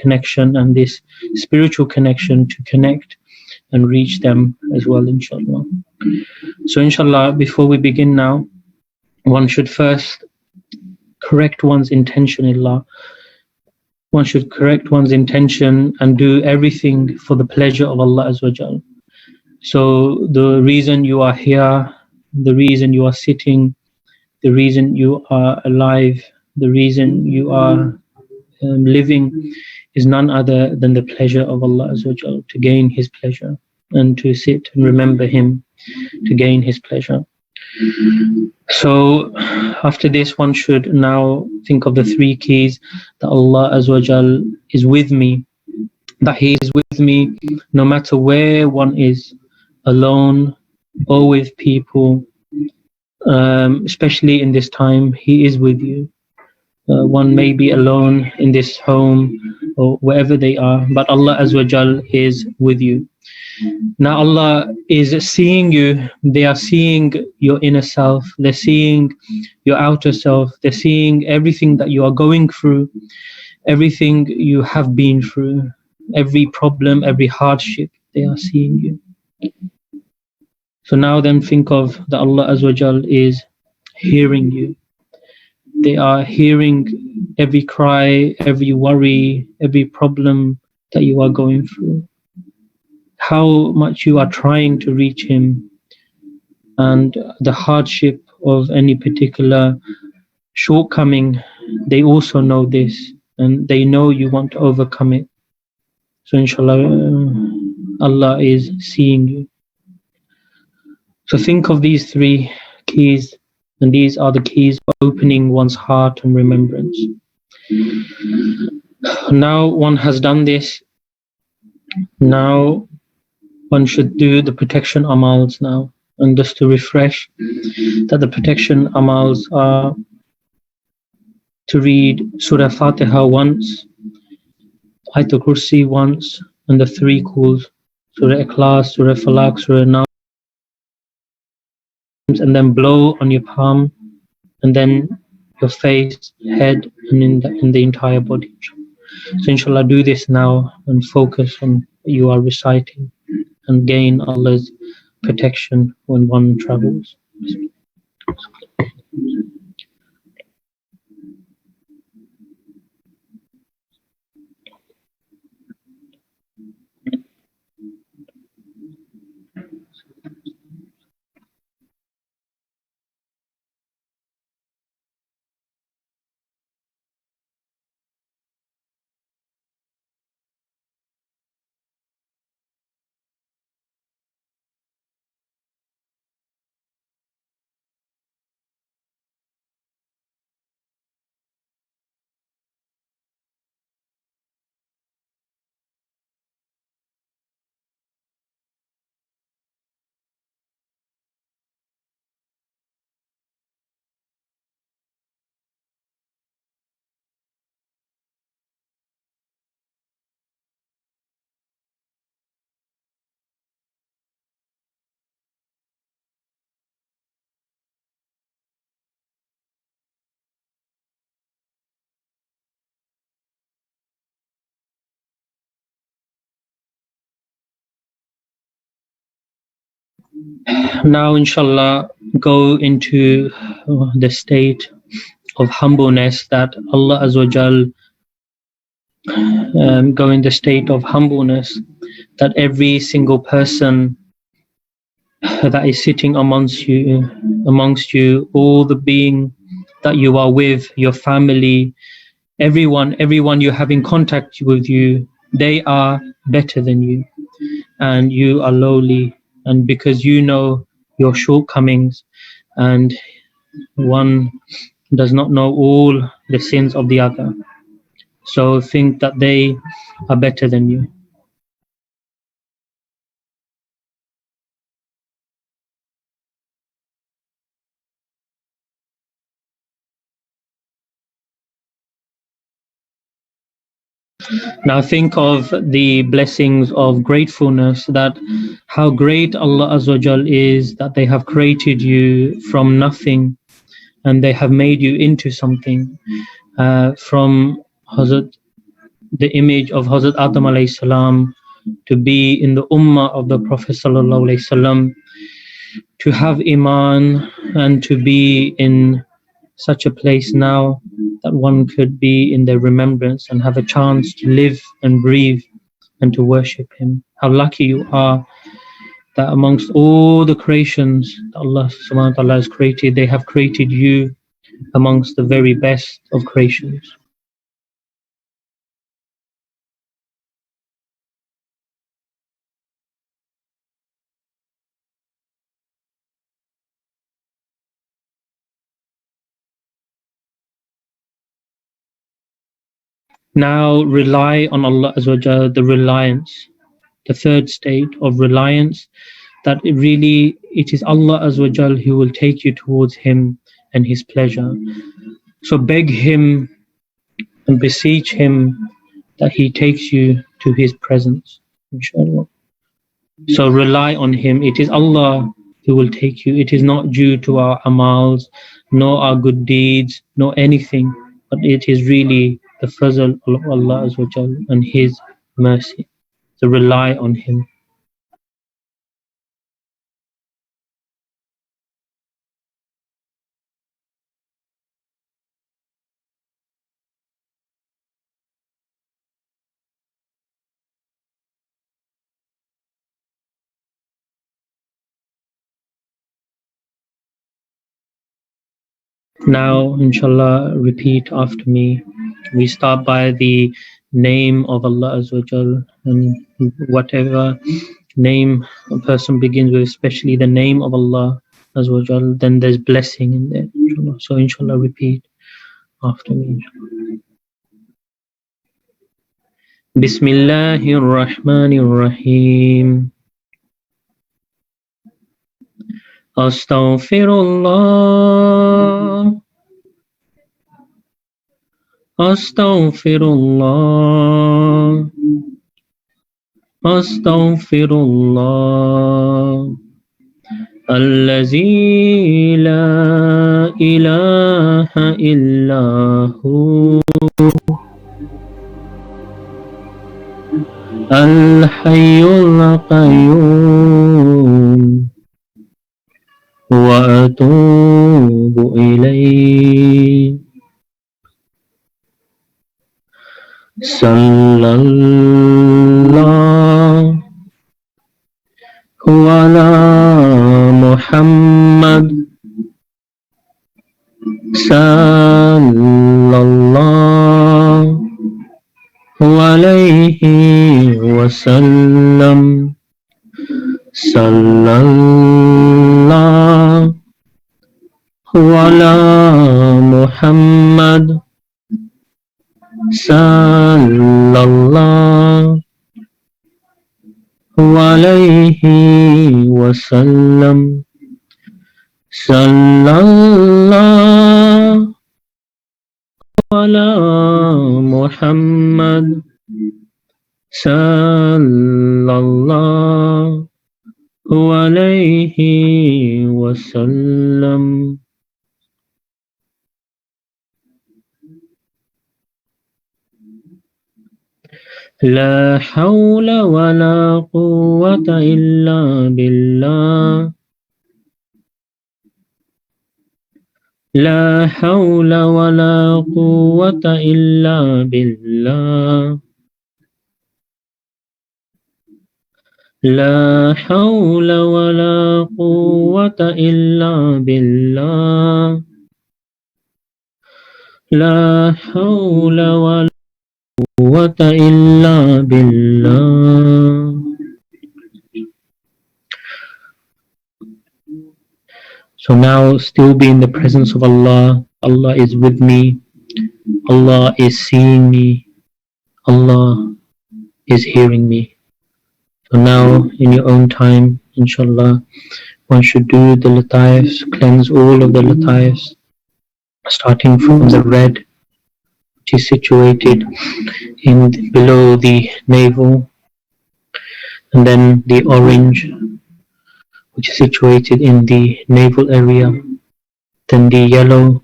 connection and this spiritual connection to connect and reach them as well, inshallah. So inshallah, before we begin now, one should first correct one's intention in Allah. One should correct one's intention and do everything for the pleasure of Allah Azza wa Jal. So the reason you are here, the reason you are sitting, the reason you are alive, the reason you are living is none other than the pleasure of Allah Azza wa Jal, to gain His pleasure and to sit and remember Him, to gain His pleasure. So after this, one should now think of the three keys that Allah Azza wa Jal is with me, that He is with me no matter where one is, alone or with people, especially in this time. He is with you. One may be alone in this home or wherever they are, but Allah Azza wa Jal is with you. Now Allah is seeing you. They are seeing your inner self. They're seeing your outer self. They're seeing everything that you are going through, everything you have been through, every problem, every hardship. They are seeing you. So now then think of that Allah Azza wa Jal is hearing you. They are hearing every cry, every worry, every problem that you are going through. How much you are trying to reach Him, and the hardship of any particular shortcoming, they also know this, and they know you want to overcome it. So inshallah, Allah is seeing you. So think of these three keys, and these are the keys for opening one's heart and remembrance. Now one has done this. Now one should do the protection amals now. And just to refresh, that the protection amals are to read Surah Fatiha once, Ayatul Kursi once, and the three Quls, Surah Ikhlas, Surah Falaq, Surah Nas, and then blow on your palm, and then your face, head, and in the entire body. So inshallah, do this now and focus on what you are reciting and gain Allah's protection when one travels. Now inshallah, go into the state of humbleness that Allah Azza wa Jal, go in the state of humbleness that every single person that is sitting amongst you, all the being that you are with, your family, everyone you have in contact with you, they are better than you, and you are lowly. And because you know your shortcomings, and one does not know all the sins of the other, so think that they are better than you. Now think of the blessings of gratefulness, that how great Allah Azza wa Jal is, that they have created you from nothing and they have made you into something. From Hazrat the image of Hazrat Adam alayhi salam, to be in the ummah of the Prophet sallallahu alayhi wasallam, to have iman, and to be in such a place now that one could be in their remembrance and have a chance to live and breathe and to worship Him. How lucky you are that amongst all the creations that Allah subhanahu wa ta'ala has created, they have created you amongst the very best of creations. Now rely on Allah Azza wa Jalla, the reliance, the third state of reliance, that it is Allah Azza wa Jalla who will take you towards Him and His pleasure. So beg Him and beseech Him that He takes you to His presence, inshallah. So rely on Him. It is Allah who will take you. It is not due to our amals, nor our good deeds, nor anything, but it is really the fazl of Allah Azza wa Jal and His mercy. So rely on Him. Now, inshallah, repeat after me. We start by the name of Allah Azza wa Jal, and whatever name a person begins with, especially the name of Allah Azza wa Jal, then there's blessing in there, inshallah. So inshallah, repeat after me. Bismillahir Rahmanir Rahim. Astaghfirullah. Astaghfirullah. Astaghfirullah. Allazi la ilaha illahu. Al-Hayyul Qayyum. Wa atubu ilayhi. Sallallahu ala Muhammad. Sallallahu alayhi wasallam. Sallallahu ala Muhammad. Sallallahu alayhi wasallam. Sallallahu ala Muhammad. Sallallahu alayhi wasallam. La hawla wa la quwwata illa billah. La hawla wa la quwwata illa billah. La hawla wa la quwwata illa billah. La hawla wa la quwwata illa billah. So now still be in the presence of Allah. Allah is with me. Allah is seeing me. Allah is hearing me. So now in your own time, inshallah, one should do the lataifs, cleanse all of the lataifs, starting from the red, which is situated below the navel, and then the orange, which is situated in the navel area, then the yellow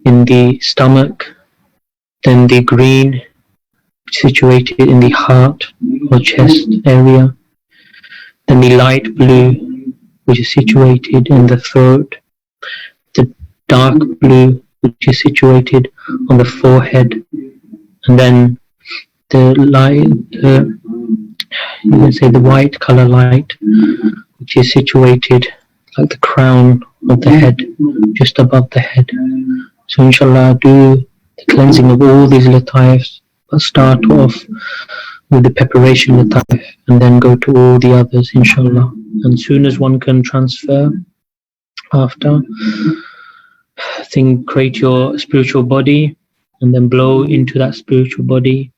in the stomach, then the green, situated in the heart or chest area. Then the light blue, which is situated in the throat. The dark blue, which is situated on the forehead. And then the light, you can say the white color light, which is situated like the crown of the head, just above the head. So inshallah, do the cleansing of all these lataifs, but start off with the preparation lataif and then go to all the others, inshallah. And soon as one can transfer after, create your spiritual body and then blow into that spiritual body,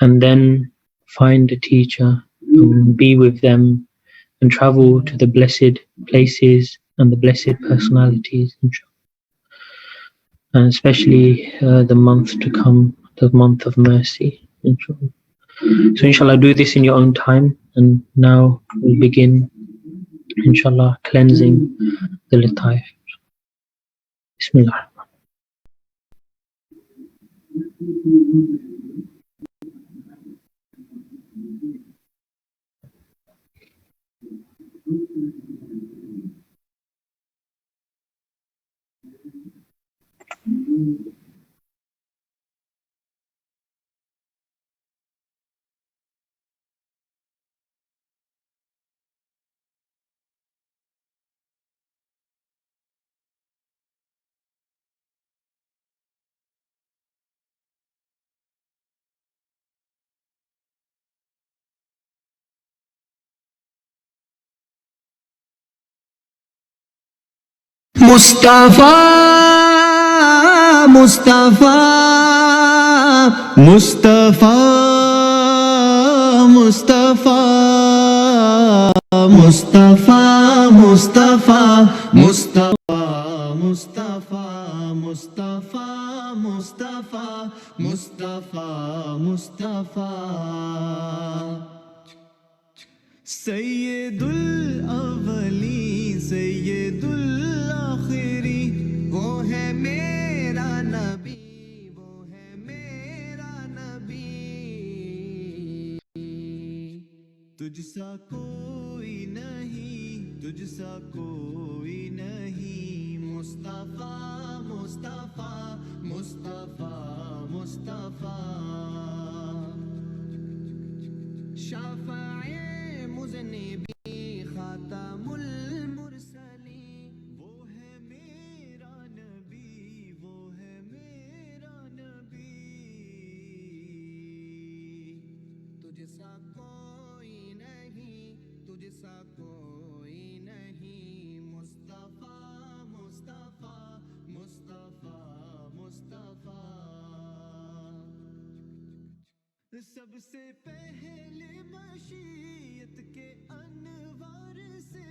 and then find a teacher and be with them and travel to the blessed places and the blessed personalities, inshallah. And especially the month to come, the month of mercy, inshallah. So inshallah, do this in your own time. And now we'll begin, inshallah, cleansing the lataif. Bismillah. Mustafa, Mustafa, Mustafa, Mustafa, Mustafa, Mustafa, Mustafa, Mustafa, Mustafa, Mustafa, Mustafa, Mustafa. Sayyidul Awwalin, Sayyidul Akhirin, وہ ہے میرا نبی، وہ ہے میرا نبی. تجھ سا کوئی نہیں، تجھ سا کوئی نہیں. مصطفیٰ، مصطفیٰ، مصطفیٰ، مصطفیٰ. شفیع مذنبی، خاتم المرسلین، وہ ہے میرا نبی، وہ ہے میرا نبی. تجھ سا کوئی نہیں، تجھ سا کوئی نہیں. مصطفیٰ، مصطفیٰ، مصطفیٰ، مصطفیٰ. سب سے پہلے مشیت کے انوار سے،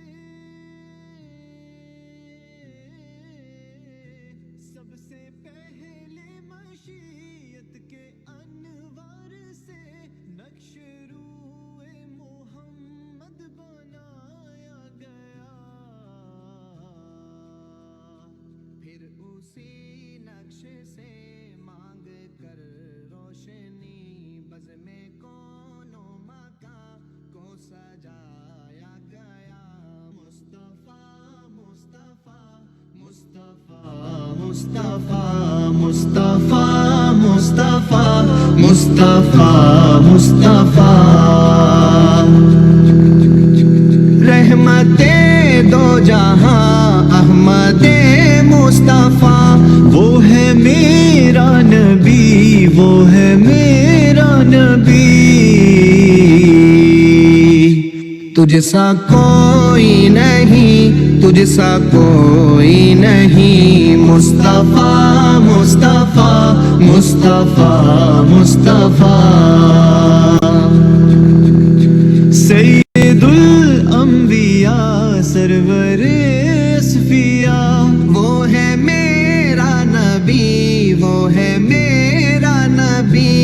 سب سے پہلے مشیت کے انوار سے نقش روئے محمد بنایا گیا. پھر اسی نقش سے مانگ کر روشنی بزم کون و مکان کو سجایا گیا. مصطفیٰ، مصطفیٰ، مصطفیٰ، مصطفیٰ، مصطفیٰ، مصطفیٰ، مصطفیٰ. رحمت دو جہاں احمد مصطفیٰ، وہ ہے میرا نبی، وہ ہے میرا نبی. تجھ سا کوئی نہیں، تجھ سا کوئی نہیں. مصطفیٰ، مصطفیٰ، مصطفیٰ، مصطفیٰ. سید الانبیاء، سرور اصفیاء، وہ ہے میرا نبی، وہ ہے میرا نبی.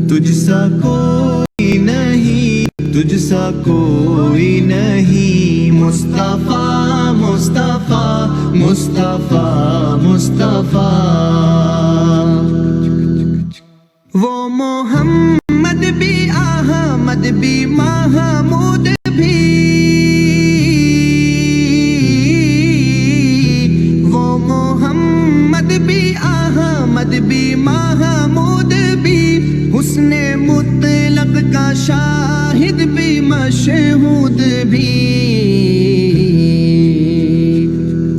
تجھ سا کوئی نہیں، تجھ سا کوئی نہیں. مصطفیٰ، مصطفیٰ، مصطفیٰ، مصطفیٰ. محمد بھی احمد بھی محمود بھی، وہ محمد بھی احمد بھی محمود بھی، حسن مطلق کا شاہد بھی مشہود بھی،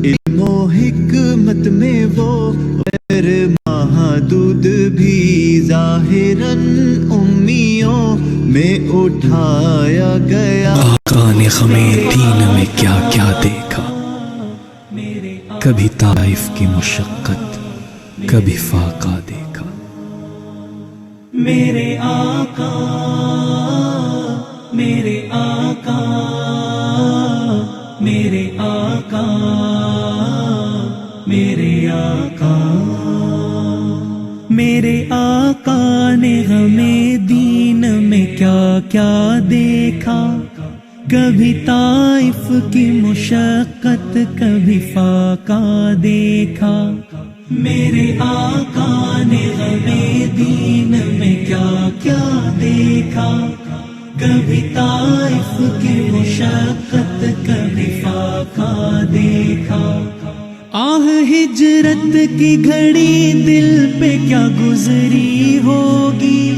علم و حکمت میں وہ غیر محدود بھی، ظاہراً امیوں میں اٹھایا گیا۔ آقا نے ہمیں دین میں کیا کیا دیکھا، کبھی طائف کی مشقت کبھی فاقہ دیکھا۔ میرے آقا میرے آقا میرے آقا میرے آقا، میرے آقا نے ہمیں دین میں کیا کیا دیکھا، کبھی طائف کی مشقت کبھی فاقہ دیکھا۔ میرے آقا نے ہمیں دین میں کیا کیا دیکھا، کبھی طائف کی مشقت کبھی فاقہ دیکھا۔ آہ ہجرت کی گھڑی دل پہ کیا گزری ہوگی،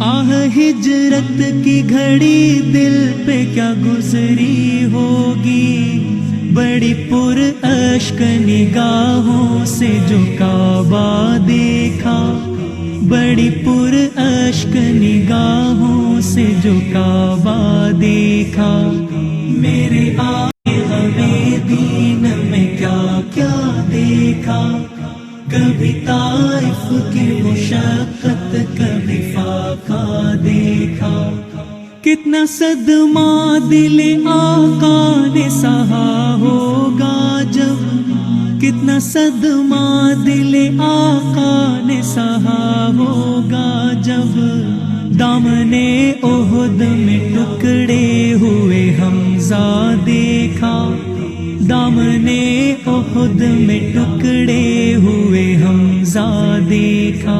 آہ ہجرت کی گھڑی دل پہ کیا گزری ہوگی، بڑی پر اشک نگاہوں سے جو کعبہ دیکھا، بڑی پر اشک نگاہوں سے جو کعبہ دیکھا۔ میرے آقا ہمیں دین میں کیا کیا دیکھا، کبھی طائف کی مشقت کبھی فاقہ دیکھا۔ کتنا صدمہ دل آقا نے سہا ہوگا جب، کتنا صدمہ دل آقا نے سہا ہوگا جب، دامن احد میں ٹکڑے ہوئے حمزہ دیکھا، دامن احد میں ٹکڑے ہوئے حمزہ دیکھا۔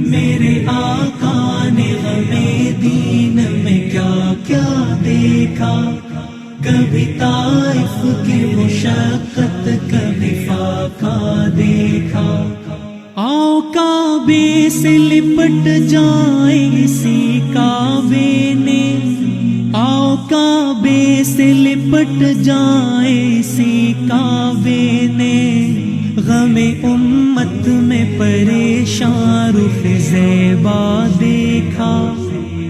میرے آقا نے ہمیں دین میں کیا کیا دیکھا، کبھی طائف کی مشقت کبھی فاقہ دیکھا۔ آؤ کعبے سے لپٹ جائیں اسی کعبے نے، آؤ کعبے سے لپٹ جائیں اسی کعبے نے، غم امت میں پریشان رخ زیبا دیکھا،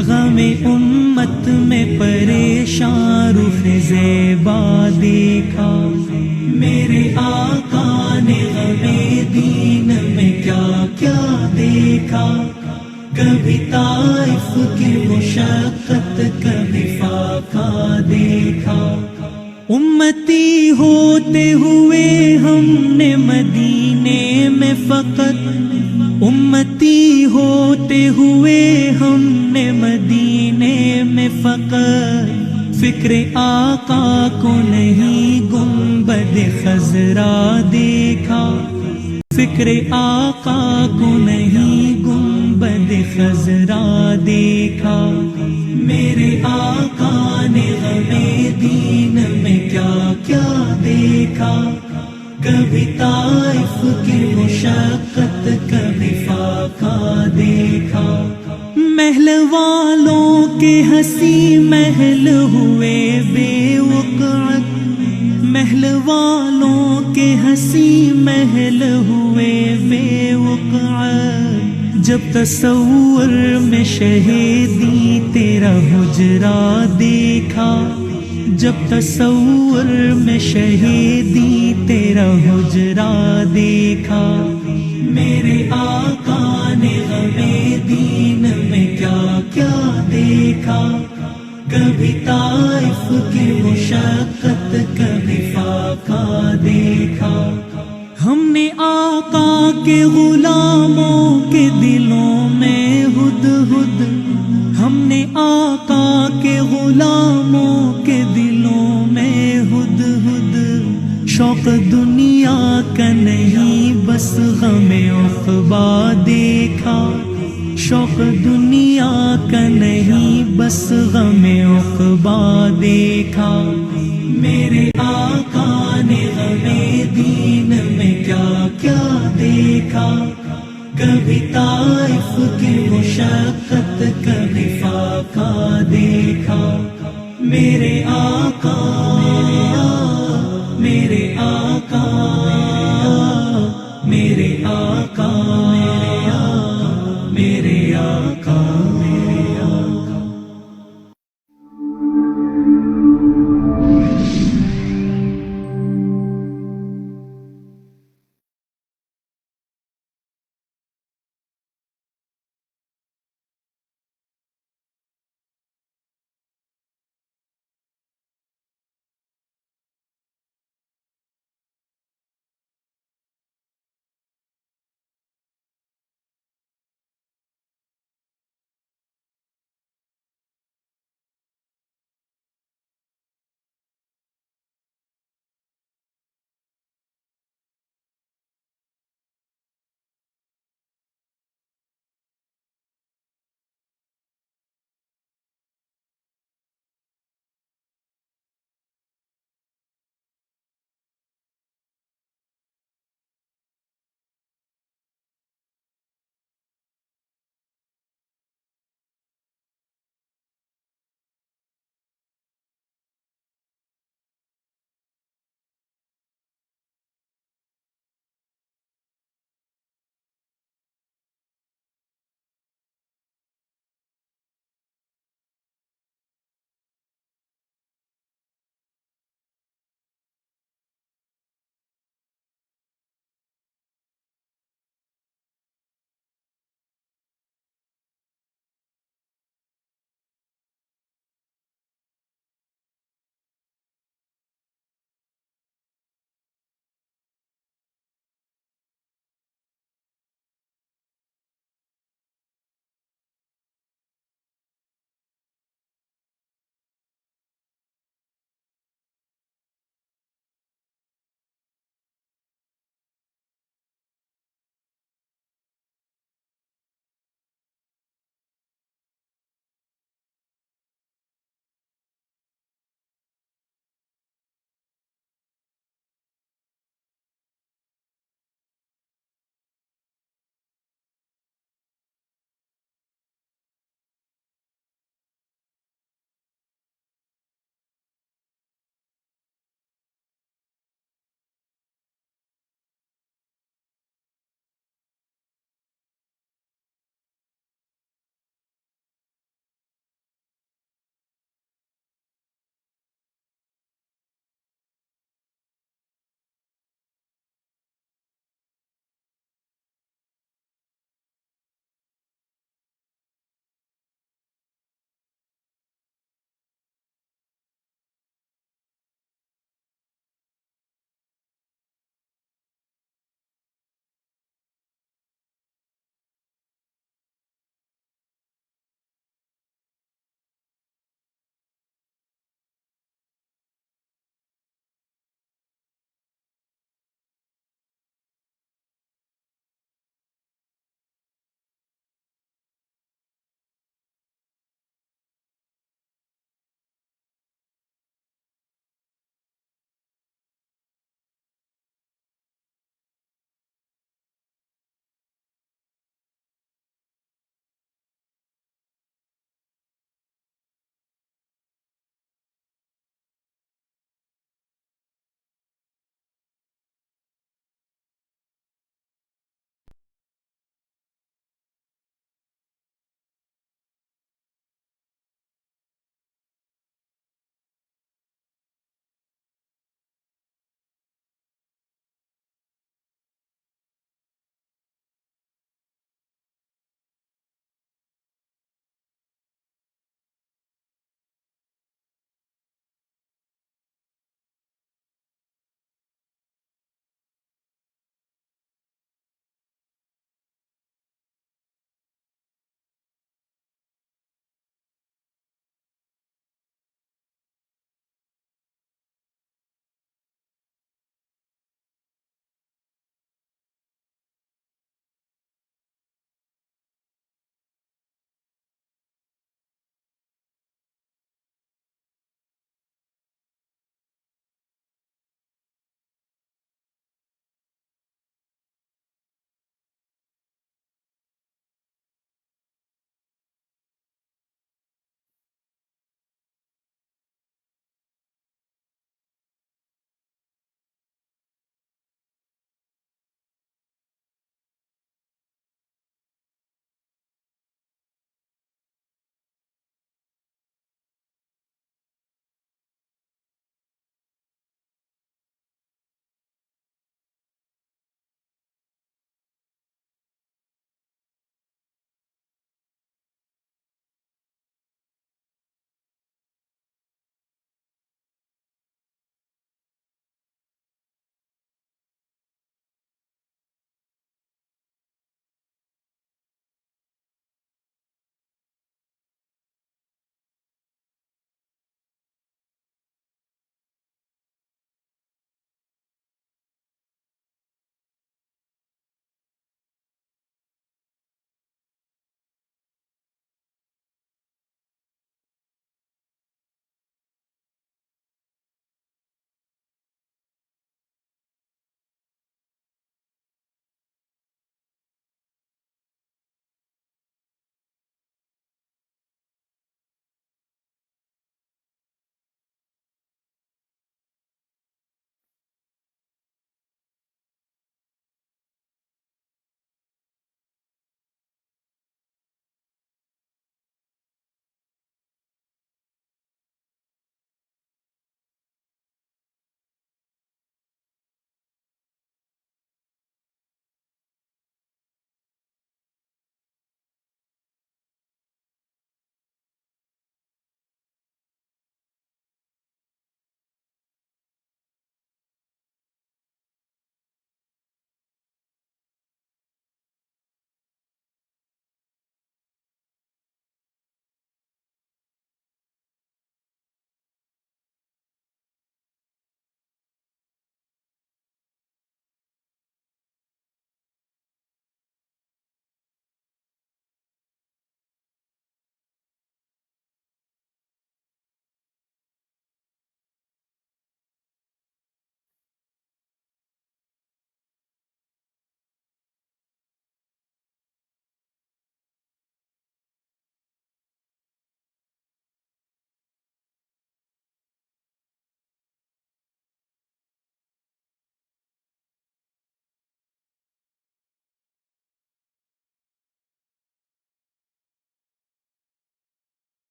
غم امت میں پریشان رخ زیبا دیکھا۔ میرے آقا نے ہمیں دین میں کیا کیا دیکھا، کبھی طائف کی مشقت کبھی فاقہ دیکھا۔ امتی ہوتے ہوئے ہم نے مدینے میں فقط، امتی ہوتے ہوئے ہم نے مدینے میں فقط، فکر آقا کو نہیں گنبد خضرا دیکھا، فکر آقا کو نہیں گنبد خضرا دیکھا۔ میرے آقا نے ہمیں دین میں کیا کیا دیکھا، کبھی طائف کی مشقت کبھی فاقہ دیکھا۔ محل والوں کے ہنسی محل ہوئے بے وقعت، محل والوں کے ہنسی محل ہوئے بے وقعت، جب تصور میں شہیدی تیرا حجرا دیکھا، جب تصور میں شہیدی تیرا حجرا دیکھا۔ میرے آقا نے ہمیں دین میں کیا کیا دیکھا، کبھی طائف کی مشقت کبھی فاقہ دیکھا۔ ہم نے آقا کے غلاموں کے دلوں میں ہد ہد، ہم نے آقا کے غلاموں کے دلوں میں ہد ہد، شوق دنیا کا نہیں بس غم عقبا دیکھا، شوق دنیا کا نہیں بس غم عقبا دیکھا، میرے آقا نے غم دین میں کیا کیا دیکھا، کبھی طائف کی مشقت کبھی فاقہ دیکھا، میرے آقا میرے آقا میرے آقا میرے آقا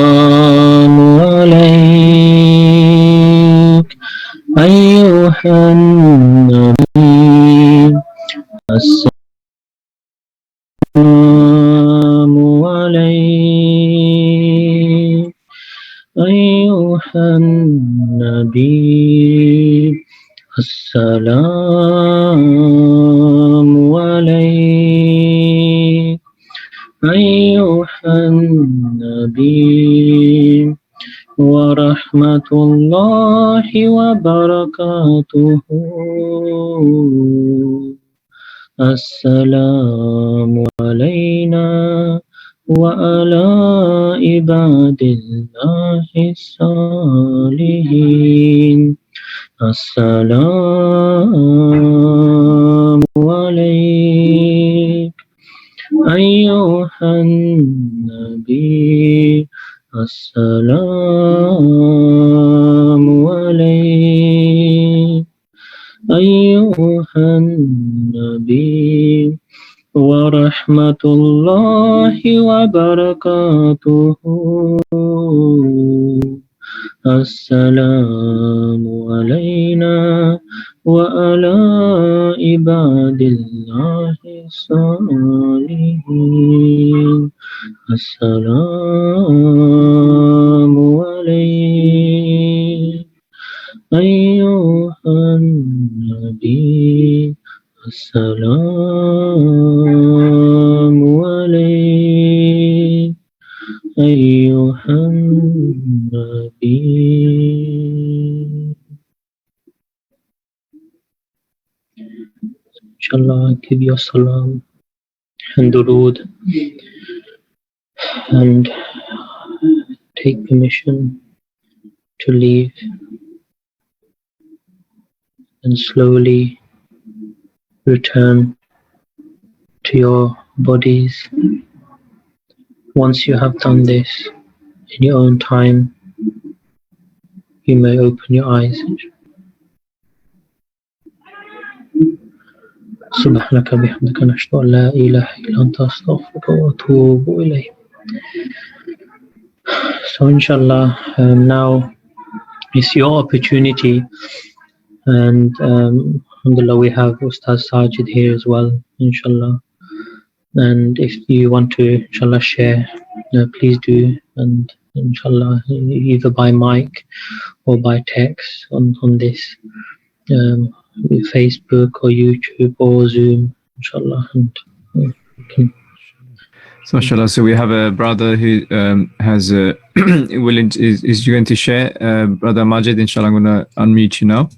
السلام عليك أيها النبي السلام عليك أيها النبي السلام عليك أيها النبي ورحمة الله وبركاته السلام علينا وعلى عباد الله الصالحين السلام عليك أيها النبي السلام عليك أيها النبي ورحمة الله وبركاته السلام علينا وعلى عباد الله الصالحين السلام عليك أيها النبي السلام عليك أيها النبي. Inshallah, give your salam and durood and take permission to leave and slowly return to your bodies. Once you have done this in your own time, you may open your eyes. سبحانك بحمدك نشهد أن لا إله إلا أنت أستغفرك وأتوب إليك. So inshallah, now it's your opportunity, and alhamdulillah we have Ustaz Sajid here as well, inshallah. And if you want to inshallah share, please do, and inshallah either by mic or by text on this Facebook or YouTube or Zoom, inshallah. And so inshallah, so we have a brother who has is going to share. Brother Majid, inshallah, I'm going to unmute you now.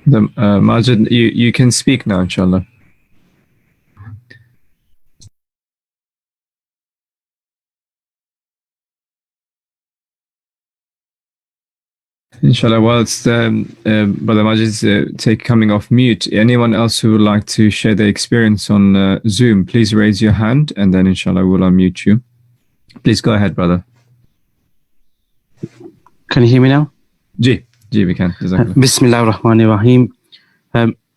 Majid, you can speak now, inshallah. Inshallah, whilst Brother Majid is coming off mute, anyone else who would like to share their experience on Zoom, please raise your hand, and then inshallah we'll unmute you. Please go ahead, brother. Can you hear me now? Ji, we can. Bismillah ar-Rahman ar-Rahim.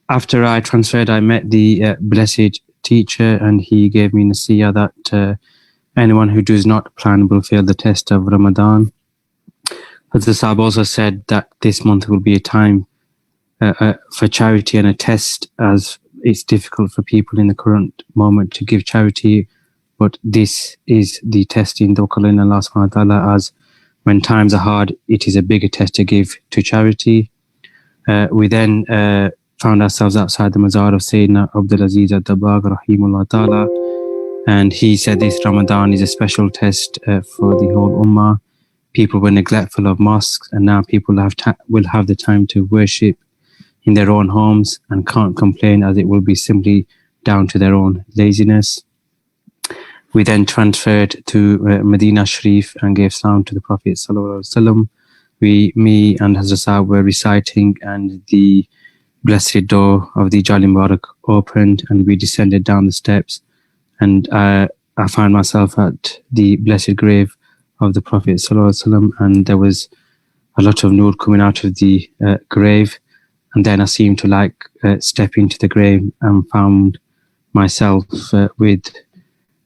After I transferred, I met the blessed teacher, and he gave me nasiyah that anyone who does not plan will fail the test of Ramadan. Hazrat Sahab also said that this month will be a time for charity and a test, as it's difficult for people in the current moment to give charity, but this is the testing, tawakkal in Allah subhanahu wa ta'ala, as when times are hard, it is a bigger test to give to charity. We then found ourselves outside the mazar of Sayyidina Abdul Aziz al-Dabbagh rahimahullah ta'ala, and he said this Ramadan is a special test for the whole ummah. People were neglectful of mosques, and now people will have the time to worship in their own homes and can't complain, as it will be simply down to their own laziness. We then transferred to Medina Sharif and gave salam to the Prophet sallallahu alaihi wasallam. Me and Hazrat Sahab were reciting, and the blessed door of the Jali Mubarak opened, and we descended down the steps, and I found myself at the blessed grave of the Prophet ﷺ, and there was a lot of nur coming out of the grave. And then I seemed to step into the grave and found myself with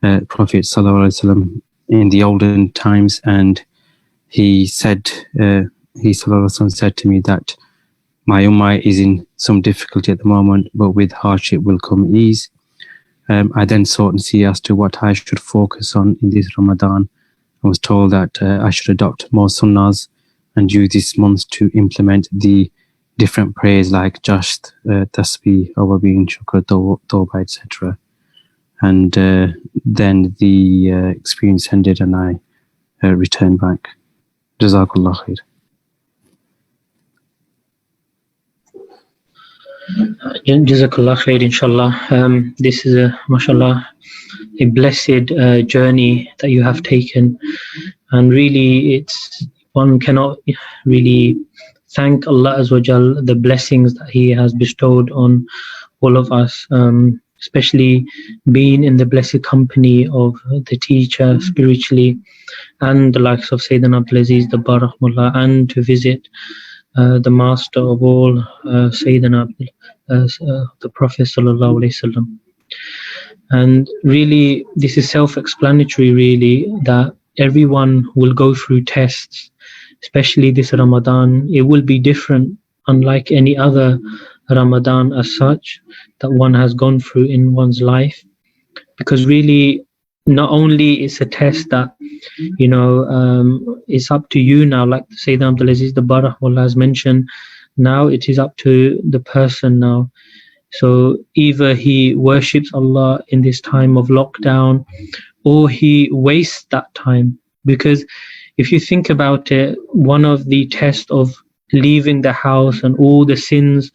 Prophet ﷺ in the olden times, and he said to me that my ummah is in some difficulty at the moment, but with hardship will come ease. I then sought and see as to what I should focus on in this Ramadan. I was told that I should adopt more sunnahs and use this month to implement the different prayers like Jasht, Tasbih, Awabin, Shukr, Tawbah, etc. And then the experience ended and I returned back. Jazakallah khair. Jazakallah khair, inshallah. This is mashallah, a blessed journey that you have taken, and really one cannot really thank Allah Azza wa Jal the blessings that He has bestowed on all of us, especially being in the blessed company of the teacher spiritually, and the likes of Sayyidina Abdul Aziz the Barakmullah, and to visit the master of all, Sayyidina the Prophet Sallallahu Alaihi Wasallam. And really, this is self-explanatory, really, that everyone will go through tests, especially this Ramadan. It will be different, unlike any other Ramadan as such that one has gone through in one's life, because really, not only it's a test that, it's up to you now, like Sayyidina Abdul Aziz the Barakmullah has mentioned. Now it is up to the person now. So either he worships Allah in this time of lockdown, or he wastes that time. Because if you think about it, one of the tests of leaving the house and all the sins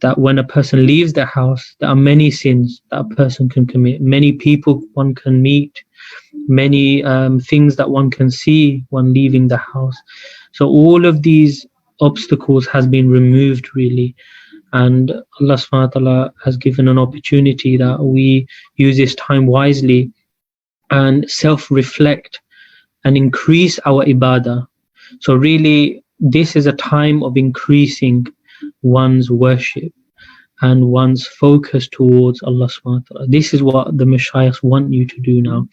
that when a person leaves the house, there are many sins that a person can commit, many people one can meet, many things that one can see when leaving the house. So all of these obstacles has been removed, really. And Allah subhanahu wa ta'ala has given an opportunity that we use this time wisely and self-reflect and increase our ibadah. So really, this is a time of increasing one's worship and one's focus towards Allah subhanahu wa ta'ala. This is what the Mashayikhs want you to do now.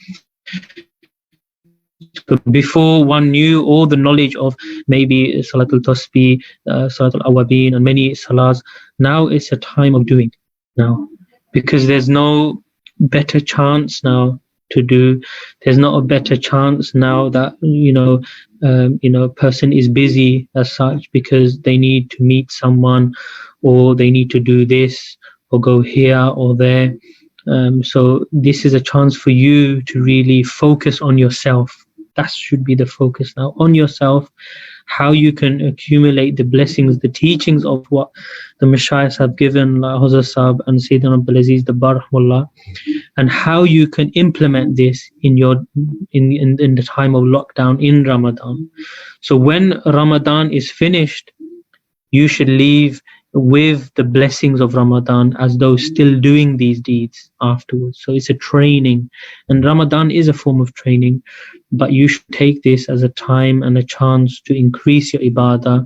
Before one knew all the knowledge of maybe Salatul Tasbih, Salatul Awabin, and many salahs, now it's a time of doing now, because there's no better chance now to do. There's not a better chance now that person is busy as such because they need to meet someone, or they need to do this or go here or there. So this is a chance for you to really focus on yourself. That should be the focus now, on yourself, how you can accumulate the blessings, the teachings of what the Mashayikhs have given, like Hazrat Sahab and Sayyidina Abdul Aziz the Barakmullah, and how you can implement this in the time of lockdown in Ramadan. So when Ramadan is finished, you should leave with the blessings of Ramadan as though still doing these deeds afterwards. So it's a training, and Ramadan is a form of training, but you should take this as a time and a chance to increase your ibadah,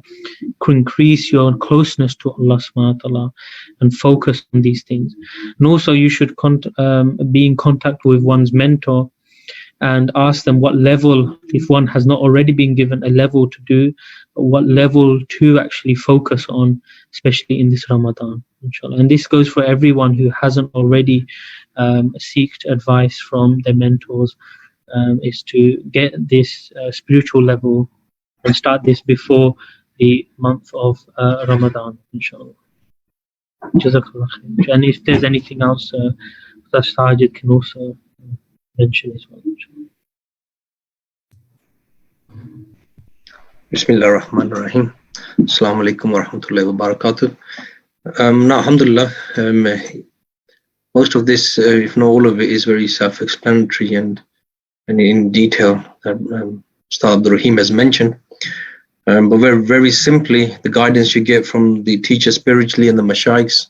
increase your closeness to Allah subhanahu wa ta'ala, and focus on these things. And also you should be in contact with one's mentor and ask them what level, if one has not already been given a level to do, what level to actually focus on, especially in this Ramadan, inshallah. And this goes for everyone who hasn't already sought advice from their mentors, is to get this spiritual level and start this before the month of Ramadan, inshallah. Jazakallah khair. And if there's anything else, Sajid can also mention as well, inshallah. Bismillah ar-Rahman ar-Rahim. Assalamu alaikum wa rahmatullahi wa barakatuh. Now, alhamdulillah, most of this, if not all of it, is very self-explanatory and in detail that Ustad Abdul Rahim has mentioned. But very, very simply, the guidance you get from the teacher spiritually and the mashaykhs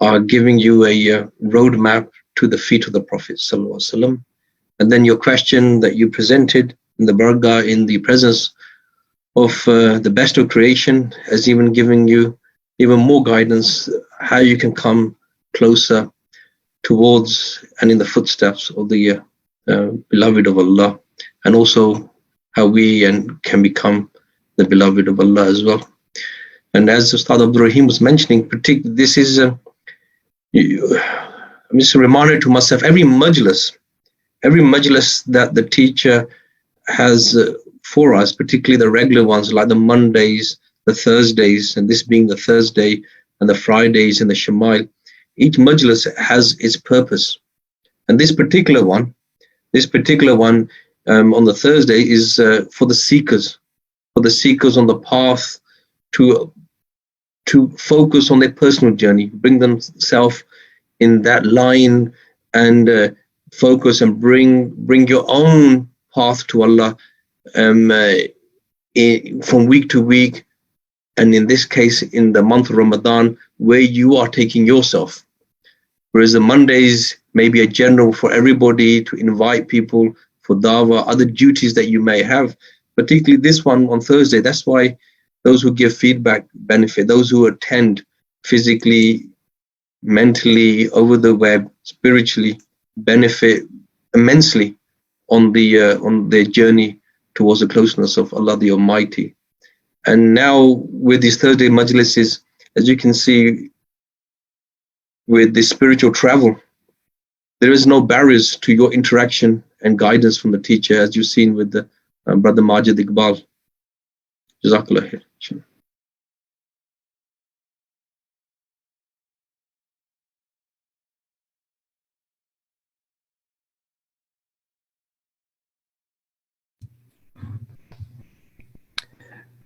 are giving you a roadmap to the feet of the Prophet Sallallahu Alaihi Wasallam. And then your question that you presented in the Bargah in the presence of the best of creation has even given you even more guidance how you can come closer towards and in the footsteps of the beloved of Allah, and also how we can become the beloved of Allah as well. And as Ustad Abdul Rahim was mentioning, particularly this is I'm just a reminder to myself, every majlis that the teacher has for us, particularly the regular ones like the Mondays, the Thursdays, and this being the Thursday, and the Fridays in the Shamail, each majlis has its purpose. And this particular one on the Thursday is for the seekers on the path to focus on their personal journey, bring themselves in that line and focus and bring your own path to Allah from week to week, and in this case in the month of Ramadan, where you are taking yourself. Whereas the Mondays may be a general for everybody to invite people for dawah, other duties that you may have, particularly this one on Thursday. That's why those who give feedback benefit, those who attend physically, mentally, over the web, spiritually, benefit immensely on their journey towards the closeness of Allah the Almighty. And now with these Thursday majlises, as you can see, with the spiritual travel, there is no barriers to your interaction and guidance from the teacher, as you've seen with the Brother Majid Iqbal. Jazakallah khair.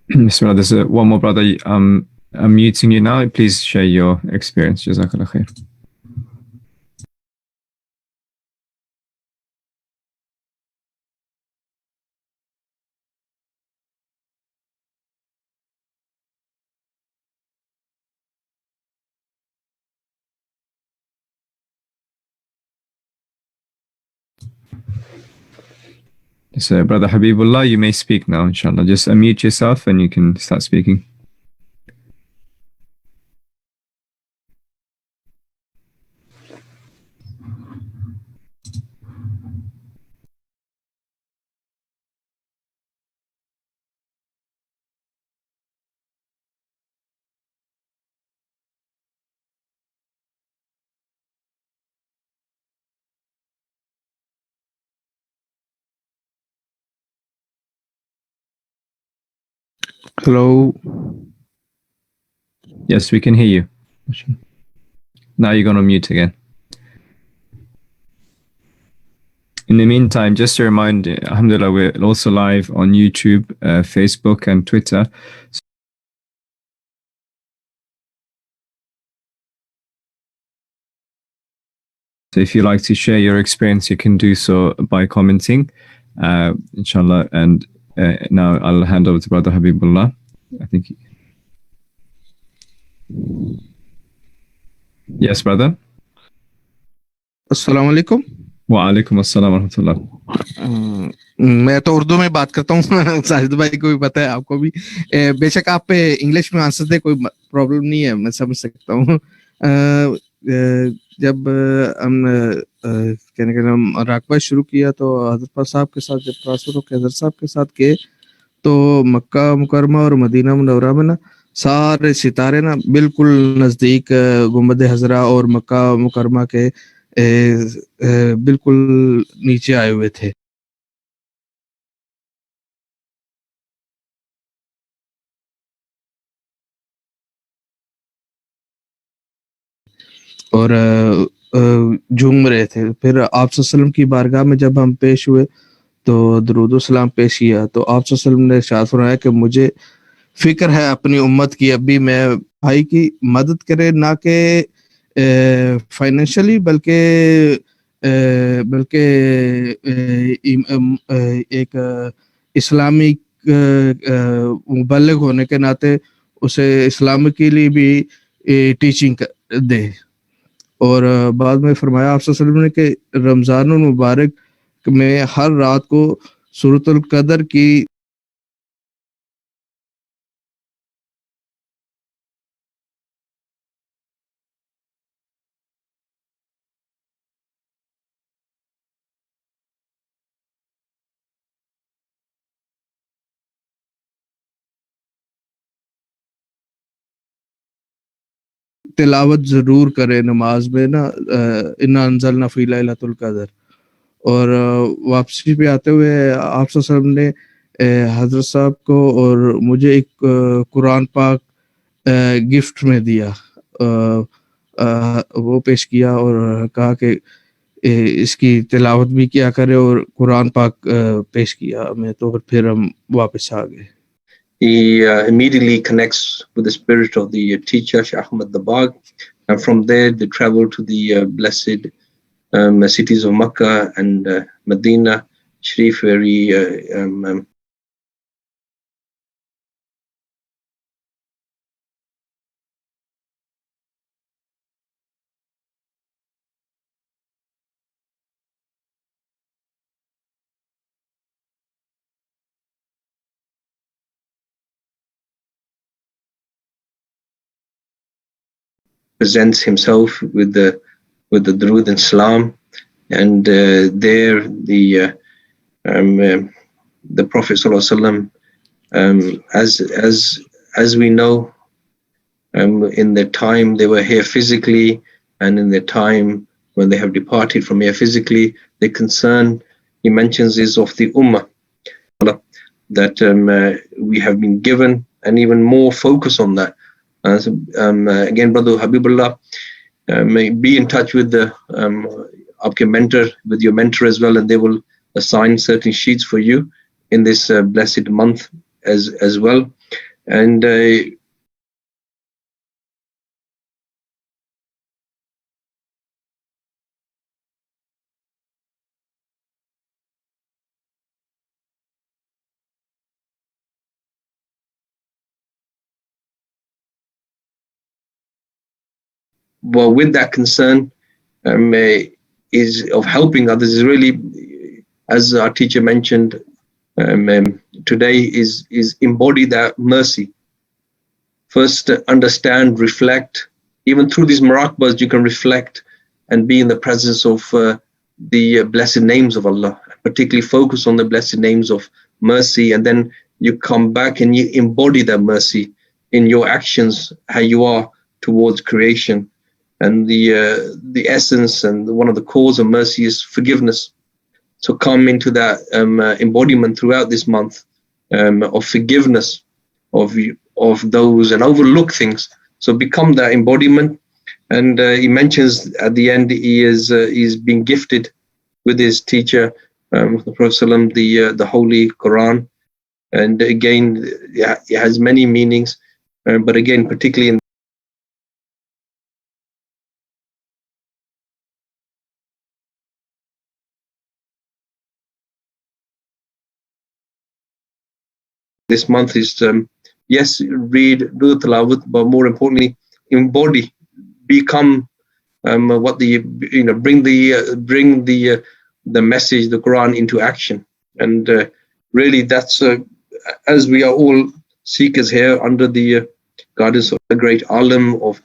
Bismillah, there's one more brother. I'm muting you now. Please share your experience. Jazakallah khair. So, Brother Habibullah, you may speak now, inshallah. Just unmute yourself and you can start speaking. Hello. Yes, we can hear you. Now you're going to mute again. In the meantime, just a reminder, alhamdulillah, we're also live on YouTube, Facebook, and Twitter. So if you like to share your experience, you can do so by commenting, inshallah. And now I'll hand over to Brother Habibullah. I think. Yes, brother. अस्सलाम वालेकुम. वालेकुम अस्सलाम रहमतुल्लाह. मैं तो उर्दू में बात करता हूँ. साजिद भाई को भी पता है, आपको भी. बेशक आप इंग्लिश में आंसर दे, कोई प्रॉब्लम नहीं है, मैं समझ सकता हूँ. जब हम कहने के नाम मुराकबा शुरू किया तो हज़रत साहब के साथ जब ट्रांसफर होकर हज़रत साहब के साथ किए तो मक्का मुकरमा और मदीना मुनव्वरा में ना सारे सितारे ना बिल्कुल नज़दीक गुंबद हज़रा और मक्का मुकरमा के बिल्कुल नीचे आए हुए थे. और झूम रहे थे. फिर आप सल्लल्लाहु की बारगाह में जब हम पेश हुए तो दरूद सलाम पेश किया तो आप सल्लल्लाहु ने इरशाद फरमाया कि मुझे फिक्र है अपनी उम्मत की, अभी मैं भाई की मदद करे, ना कि फाइनेंशियली बल्कि एक इस्लामिक मुबल्लिग होने के नाते उसे इस्लाम के लिए भी टीचिंग दे। और बाद में फरमाया आप सल्लल्लाहु अलैहि वसल्लम ने कि रमज़ान मुबारक में हर रात को सूरतुल कदर की तिलावत जरूर करे नमाज में ना, इन्ना अंज़लना फी लैलतुल कदर। और वापसी पे आते हुए आप सल्लल्लाहु अलैहि वसल्लम ने हजरत साहब को और मुझे एक कुरान पाक गिफ्ट में दिया, वो पेश किया और कहा कि इसकी तिलावत भी किया करे और कुरान पाक पेश किया हमें। तो फिर हम वापस आ गए। He immediately connects with the spirit of the teacher, Shaykh Ahmad Dabag, and from there they travel to the blessed cities of Makkah and Medina Sharif, where he presents himself with the Durood and Salam, and there the Prophet Sallallahu Alaihi Wasallam, as we know, in their time they were here physically, and in their time when they have departed from here physically, the concern he mentions is of the Ummah that we have been given, and even more focus on that. Again, Brother Habibullah, may be in touch with the आपके mentor, with your mentor as well, and they will assign certain sheets for you in this blessed month as well. And well, with that concern is of helping others is really, as our teacher mentioned today, is embody that mercy. First, understand, reflect. Even through these muraqbas, you can reflect and be in the presence of the blessed names of Allah. Particularly focus on the blessed names of mercy, and then you come back and you embody that mercy in your actions, how you are towards creation. And the essence and one of the cause of mercy is forgiveness. So come into that embodiment throughout this month of forgiveness of those and overlook things. So become that embodiment. And he mentions at the end he's been gifted with his teacher, the Prophet ﷺ, the Holy Quran. And again, it has many meanings, but again, particularly in this month is yes, read, do the tilawat, but more importantly, embody, become what the bring the message, the Quran, into action. And really, that's as we are all seekers here under the guidance of the great alim of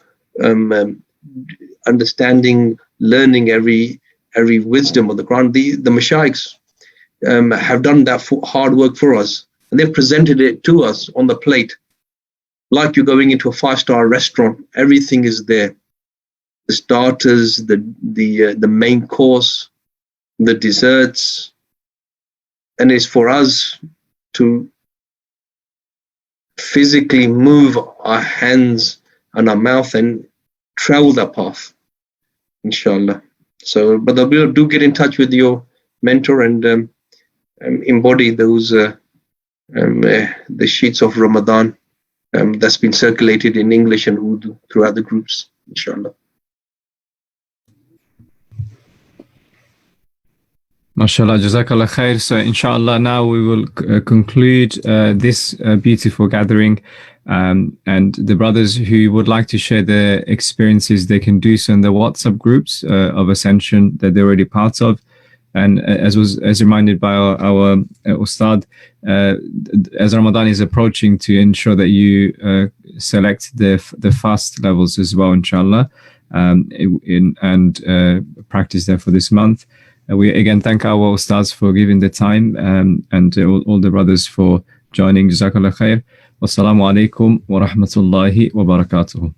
understanding, learning every wisdom of the Quran. The mashayikhs have done that hard work for us, and they've presented it to us on the plate, like you're going into a 5-star restaurant. Everything is there: the starters, the main course, the desserts, and it's for us to physically move our hands and our mouth and travel that path, inshallah. So, but do get in touch with your mentor and embody those the sheets of Ramadan that's been circulated in English and Urdu throughout the groups, inshallah. MashaAllah, Jazakallah khair. So, inshallah, now we will conclude this beautiful gathering. And the brothers who would like to share their experiences, they can do so in the WhatsApp groups of Ascension that they're already part of. And as reminded by our Ustad, as Ramadan is approaching, to ensure that you select the fast levels as well, inshallah, and practice that for this month. We again thank our Ustads for giving the time, and all the brothers for joining. Jazakallah khair. Wassalamu alaikum wa rahmatullahi wa barakatuh.